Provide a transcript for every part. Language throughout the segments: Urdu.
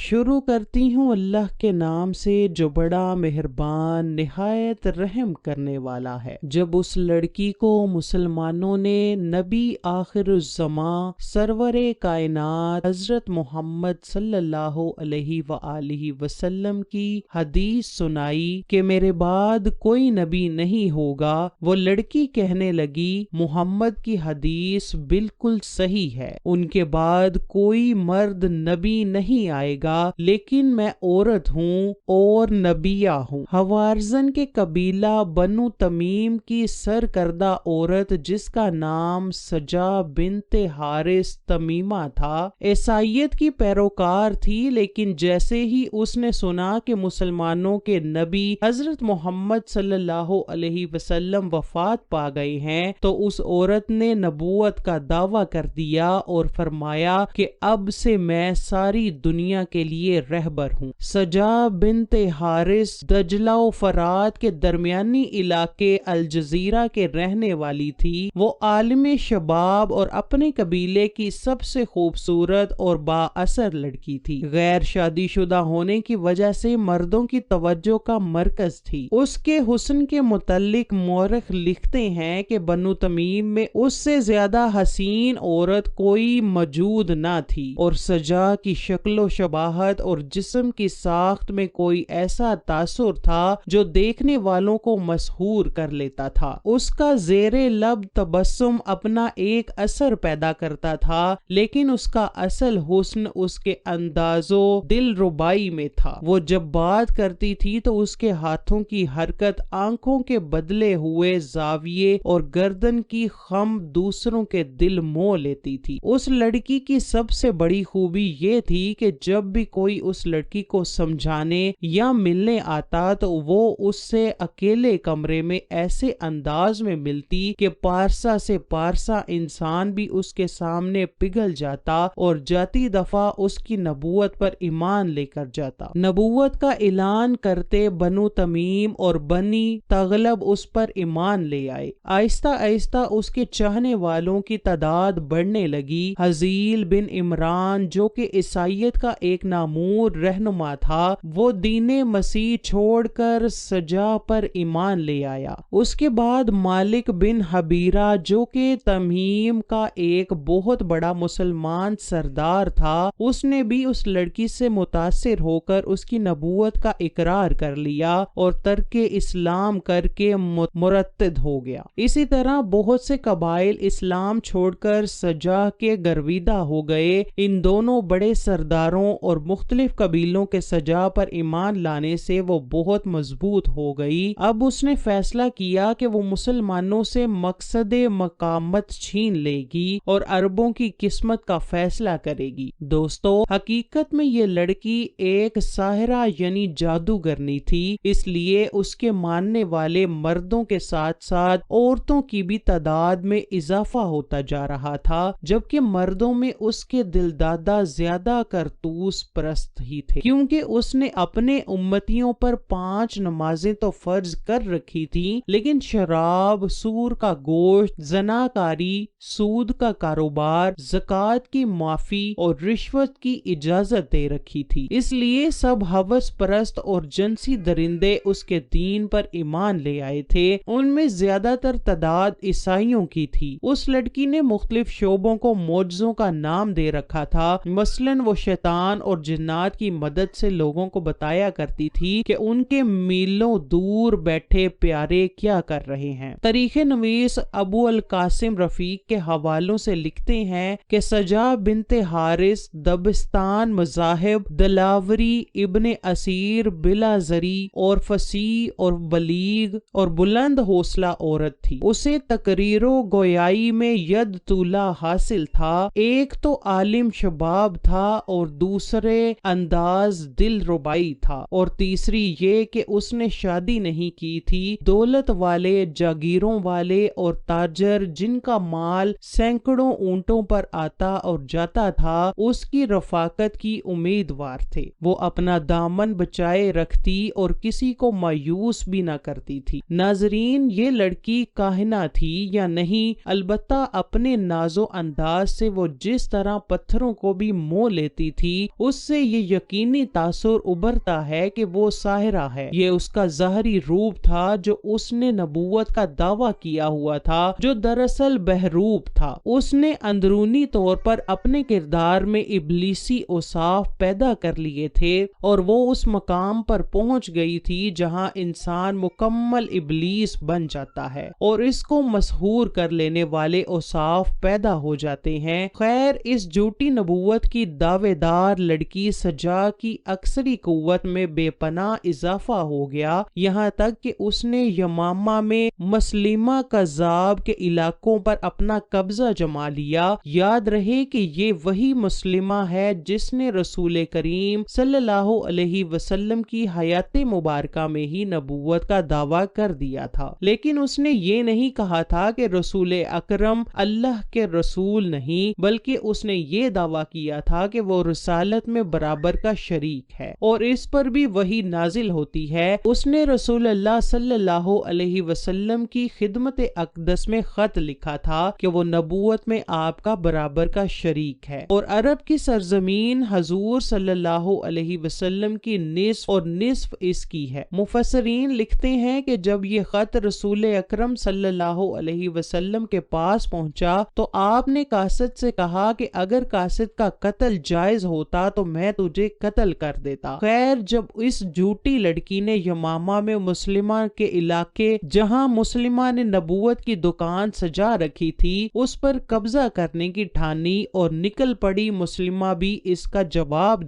شروع کرتی ہوں اللہ کے نام سے جو بڑا مہربان نہایت رحم کرنے والا ہے۔ جب اس لڑکی کو مسلمانوں نے نبی آخر الزماں سرور کائنات حضرت محمد صلی اللہ علیہ وآلہ وسلم کی حدیث سنائی کہ میرے بعد کوئی نبی نہیں ہوگا، وہ لڑکی کہنے لگی محمد کی حدیث بالکل صحیح ہے، ان کے بعد کوئی مرد نبی نہیں آئے گا، لیکن میں عورت ہوں اور نبیہ ہوں۔ حوارزن کے قبیلہ بنو تمیم کی سرکردہ عورت جس کا نام سجا بنت حارث تمیمہ تھا، عیسائیت کی پیروکار تھی، لیکن جیسے ہی اس نے سنا کہ مسلمانوں کے نبی حضرت محمد صلی اللہ علیہ وسلم وفات پا گئے ہیں تو اس عورت نے نبوت کا دعویٰ کر دیا اور فرمایا کہ اب سے میں ساری دنیا کے لیے رہبر ہوں۔ سجا بنت حارث دجلہ و فرات کے درمیانی علاقے الجزیرہ کے رہنے والی تھی۔ وہ عالم شباب اور اپنے قبیلے کی سب سے خوبصورت اور با اثر لڑکی تھی۔ غیر شادی شدہ ہونے کی وجہ سے مردوں کی توجہ کا مرکز تھی۔ اس کے حسن کے متعلق مورخ لکھتے ہیں کہ بنو تمیم میں اس سے زیادہ حسین عورت کوئی موجود نہ تھی، اور سجا کی شکل و شباہت اور جسم کی ساخت میں کوئی ایسا تاثر تھا جو دیکھنے والوں کو مسحور کر لیتا تھا۔ اس کا زیر لب تبسم اپنا ایک اثر پیدا کرتا تھا، لیکن اس کا اصل حسن اس کے انداز و دل ربائی میں تھا۔ وہ جب بات کرتی تھی تو اس کے ہاتھوں کی حرکت، آنکھوں کے بدلے ہوئے زاویے اور گردن کی خم دوسروں کے دل مو لیتی تھی۔ اس لڑکی کی سب سے بڑی خوبی یہ تھی کہ جب بھی کوئی اس لڑکی کو سمجھانے یا ملنے آتا تو وہ اس سے اکیلے کمرے میں ایسے انداز میں ملتی کہ پارسا سے پارسا انسان بھی اس کے سامنے پگھل جاتا اور جاتی دفعہ اس کی نبوت پر ایمان لے کر جاتا۔ نبوت کا اعلان کرتے بنو تمیم اور بنی تغلب اس پر ایمان لے آئے۔ آہستہ آہستہ اس کے چاہنے والوں کی تعداد بڑھنے لگی۔ حزیل بن عمران جو کہ عیسائیت کا ایک نامور رہنما تھا، وہ دین مسیح چھوڑ کر سجا پر ایمان لے آیا۔ اس کے بعد مالک بن حبیرہ جو کہ تمیم کا ایک بہت بڑا مسلمان سردار تھا، اس نے بھی اس لڑکی سے متاثر ہو کر اس کی نبوت کا اقرار کر لیا اور ترک اسلام کر کے مرتد ہو گیا۔ اسی طرح بہت سے قبائل اسلام چھوڑ کر سجا کے گرویدہ ہو گئے۔ ان دونوں بڑے سرداروں اور مختلف قبیلوں کے سجا پر ایمان لانے سے وہ بہت مضبوط ہو گئی۔ اب اس نے فیصلہ کیا کہ وہ مسلمانوں سے مقصد مقامت چھین لے گی اور عربوں کی قسمت کا فیصلہ کرے گی۔ دوستو، حقیقت میں یہ لڑکی ایک ساحرہ یعنی جادوگرنی تھی، اس لیے اس کے ماننے والے مردوں کے ساتھ ساتھ عورتوں کی بھی تعداد میں اضافہ ہوتا جا رہا تھا، جبکہ مردوں میں اس کے دلدادہ زیادہ کرتوس پرست ہی تھے، کیونکہ اس نے اپنے امتیوں پر 5 نمازیں تو فرض کر رکھی تھی، لیکن شراب، سور کا گوشت، زناکاری، سود کا کاروبار، زکوٰۃ کی معافی اور رشوت کی اجازت دے رکھی تھی۔ اس لیے سب ہوس پرست اور جنسی درندے اس کے دین پر ایمان لے آئے تھے۔ ان میں زیادہ تر تعداد عیسائیوں کی تھی۔ اس لڑکی نے مختلف شعبوں کو معجزوں کا نام دے رکھا تھا، مثلاً وہ شیطان اور جنات کی مدد سے لوگوں کو بتایا کرتی تھی کہ ان کے میلوں دور بیٹھے پیارے کیا کر رہے ہیں۔ تاریخ نویس ابو القاسم رفیق کے حوالوں سے لکھتے ہیں کہ سجا بنت حارث دبستان مذاہب، دلاوری، ابن اسیر، بلا زری اور فصیح اور بلیغ اور بلند حوصلہ عورت تھی۔ اسے تقریر و گویائی میں ید طولہ حاصل تھا۔ ایک تو عالم شباب تھا اور دوسرے انداز دل ربائی تھا، اور تیسری یہ کہ اس نے شادی نہیں کی تھی۔ دولت والے، جاگیروں والے اور تاجر جن کا مال سینکڑوں اونٹوں پر آتا اور جاتا تھا، اس کی رفاقت کی امیدوار تھے۔ وہ اپنا دامن بچائے رکھتی اور کسی کو مایوس بھی نہ کرتی تھی۔ ناظرین، یہ لڑکی کاہنہ تھی یا نہیں، البتہ اپنے ناز و انداز سے وہ جس طرح پتھروں کو بھی مو لیتی تھی، اس سے یہ یقینی تاثر ابھرتا ہے کہ وہ ساحرہ ہے۔ یہ اس کا ظاہری روپ تھا جو اس نے نبوت کا دعویٰ کیا ہوا تھا، جو دراصل بہروپ تھا۔ اس نے اندرونی طور پر اپنے کردار میں ابلیسی اوصاف پیدا کر لیے تھے، اور وہ اس مقام پر پہنچ گئی تھی جہاں انسان مکمل ابلیس بن جاتا ہے اور اس کو مسحور کر لینے والے اوصاف پیدا ہو جاتے ہیں۔ خیر، اس جھوٹی نبوت کی دعوے دار لڑکی سجا کی عسکری قوت میں بے پناہ اضافہ ہو گیا، یہاں تک کہ اس نے یمامہ میں مسلمہ کذاب کے علاقوں پر اپنا قبضہ جما لیا۔ یاد رہے کہ یہ وہی مسلمہ ہے جس نے رسول کریم صلی اللہ علیہ وسلم کی حیات مبارکہ میں ہی نبوت کا دعویٰ کر دیا تھا، لیکن اس نے یہ نہیں کہا تھا کہ رسول اکرم اللہ کے رسول نہیں، بلکہ اس نے یہ دعویٰ کیا تھا کہ وہ رسالت میں برابر کا شریک ہے، اور اس پر بھی وحی نازل ہوتی ہے۔ اس نے رسول اللہ صلی اللہ علیہ وسلم کی خدمت اقدس میں خط لکھا تھا کہ وہ نبوت میں آپ کا برابر کا شریک ہے، اور عرب کی سرزمین حضور صلی اللہ علیہ وسلم کی نصف اور نصف اس کی ہے۔ مفسرین لکھتے ہیں کہ جب یہ خط رسول اکرم صلی اللہ علیہ وسلم کے پاس پہنچا تو آپ نے قاصد سے کہا کہ اگر قاصد کا قتل جائز ہوتا تو میں تجھے قتل کر دیتا۔ خیر، جب اس جھوٹی لڑکی نے یمامہ میں مسلمہ کے علاقے جہاں مسلمہ نے نبوت کی دکان سجا رکھی تھی اس پر قبضہ کرنے کی ٹھانی اور نکل پڑی، مسلمہ بھی اس کا جواب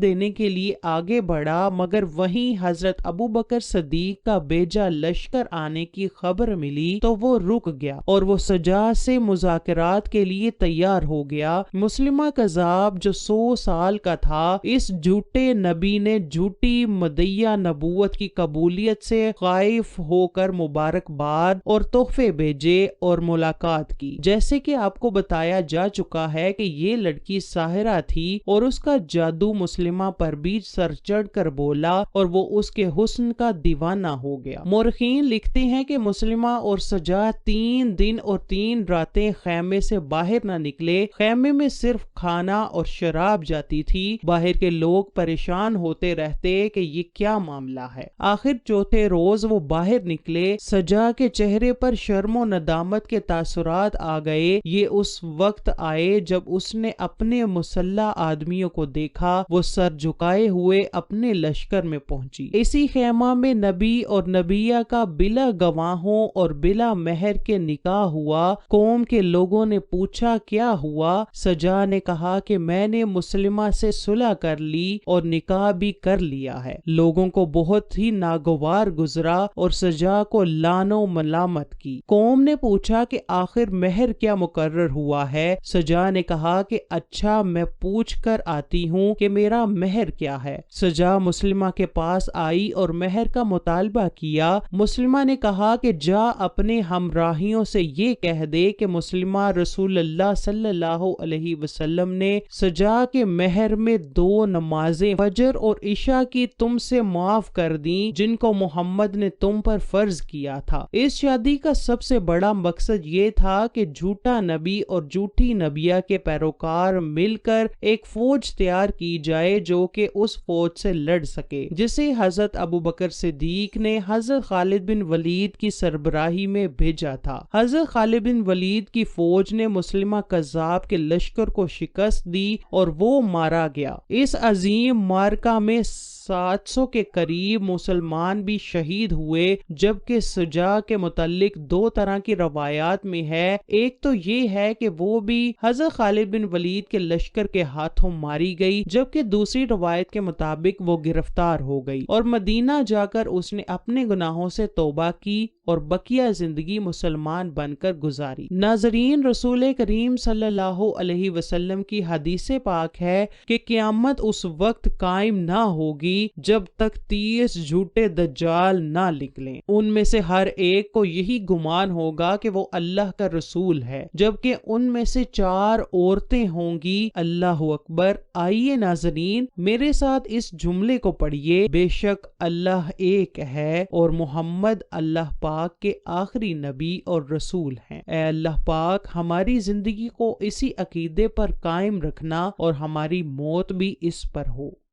دینے کے لیے آگے بڑھا، مگر وہیں حضرت ابوبکر صدیق کا بیجا لشکر آنے کی خبر ملی تو وہ رک گیا اور وہ سجا سے مذاکرات کے لیے تیار ہو گیا۔ مسلمہ کذاب جو 100 سال کا تھا، اس جھوٹے نبی نے جھوٹی مدعیہ نبوت کی قبولیت سے خائف ہو کر مبارکباد اور تحفے بھیجے اور ملاقات کی۔ جیسے کہ آپ کو بتایا جا چکا ہے کہ یہ لڑکی ساحرہ تھی اور اس کا جادو مسلمہ پر بھی سر چڑھ کر بولا اور وہ اس کے حسن کا دیوانہ ہو گیا۔ مورخین لکھتے ہیں کہ مسلمہ اور سجا 3 دن اور 3 راتیں خیمے سے باہر نہ نکلے۔ خیمے میں صرف کھانا اور شراب جاتی تھی۔ باہر کے لوگ پریشان ہوتے رہتے کہ یہ کیا معاملہ ہے۔ آخر چوتھے روز وہ باہر نکلے۔ سجا کے چہرے پر شرم و ندامت کے تاثرات آ گئے۔ یہ اس وقت آئے جب اس نے اپنے مسلح آدمیوں کو دیکھا۔ وہ سر جھکائے ہوئے اپنے لشکر میں پہنچی۔ اسی خیمہ میں نبی اور نبیہ کا بلا گواہوں اور بلا مہر کے نکاح ہوا۔ قوم کے لوگوں نے پوچھا کیا ہوا؟ سجا نے کہا کہ میں نے مسلمہ سے صلح کر لی اور نکاح بھی کر لیا ہے۔ لوگوں کو بہت ہی ناگوار گزرا اور سجا کو لعن و ملامت کی۔ قوم نے پوچھا کہ آخر مہر کیا مقرر ہوا ہے؟ سجا نے کہا کہ اچھا، میں پوچھ کر آتی ہوں کہ میرا مہر کیا ہے۔ سجا مسلمہ کے پاس آئی اور مہر کا مطالبہ کیا۔ مسلمہ نے کہا کہ جا اپنے ہمراہیوں سے یہ کہہ دے کہ مسلمہ رسول اللہ صلی اللہ علیہ وسلم نے سجا کے مہر میں 2 نمازیں فجر اور عشاء کی تم سے معاف کر دیں جن کو محمد نے تم پر فرض کیا تھا۔ اس شادی کا سب سے بڑا مقصد یہ تھا کہ جھوٹا نبی اور جھوٹی نبیہ کے پیروکار مل کر ایک فوج تیار کی جائے جو کہ اس فوج سے لڑ سکے، جسے حضرت ابوبکر صدیق نے حضرت خالد بن ولید کی سربراہی میں بھیجا تھا۔ حضرت خالد بن ولید کی فوج نے مسلمہ کذاب کے لشکر کو شکست دی اور وہ مارا گیا۔ اس عظیم معرکہ میں 700 کے قریب مسلمان بھی شہید ہوئے، جبکہ سجا کے متعلق 2 طرح کی روایات میں ہے۔ ایک تو یہ ہے کہ وہ بھی حضرت خالد بن ولید کے لشکر کے ہاتھوں ماری گئی، جبکہ دوسری روایت کے مطابق وہ گرفتار ہو گئی اور مدینہ جا کر اس نے اپنے گناہوں سے توبہ کی اور بقیہ زندگی مسلمان بن کر گزاری۔ ناظرین، رسول کریم صلی اللہ علیہ وسلم کی حدیث پاک ہے کہ قیامت اس وقت قائم نہ ہوگی جب تک 30 جھوٹے دجال نہ نکلیں۔ ان میں سے ہر ایک کو یہی گمان ہوگا کہ وہ اللہ کا رسول ہے، جبکہ ان میں سے 4 عورتیں ہوں گی۔ اللہ اکبر۔ آئیے ناظرین میرے ساتھ اس جملے کو پڑھیے، بے شک اللہ ایک ہے اور محمد اللہ پاک کے آخری نبی اور رسول ہیں۔ اے اللہ پاک، ہماری زندگی کو اسی عقیدے عقیدے پر قائم رکھنا اور ہماری موت بھی اس پر ہو۔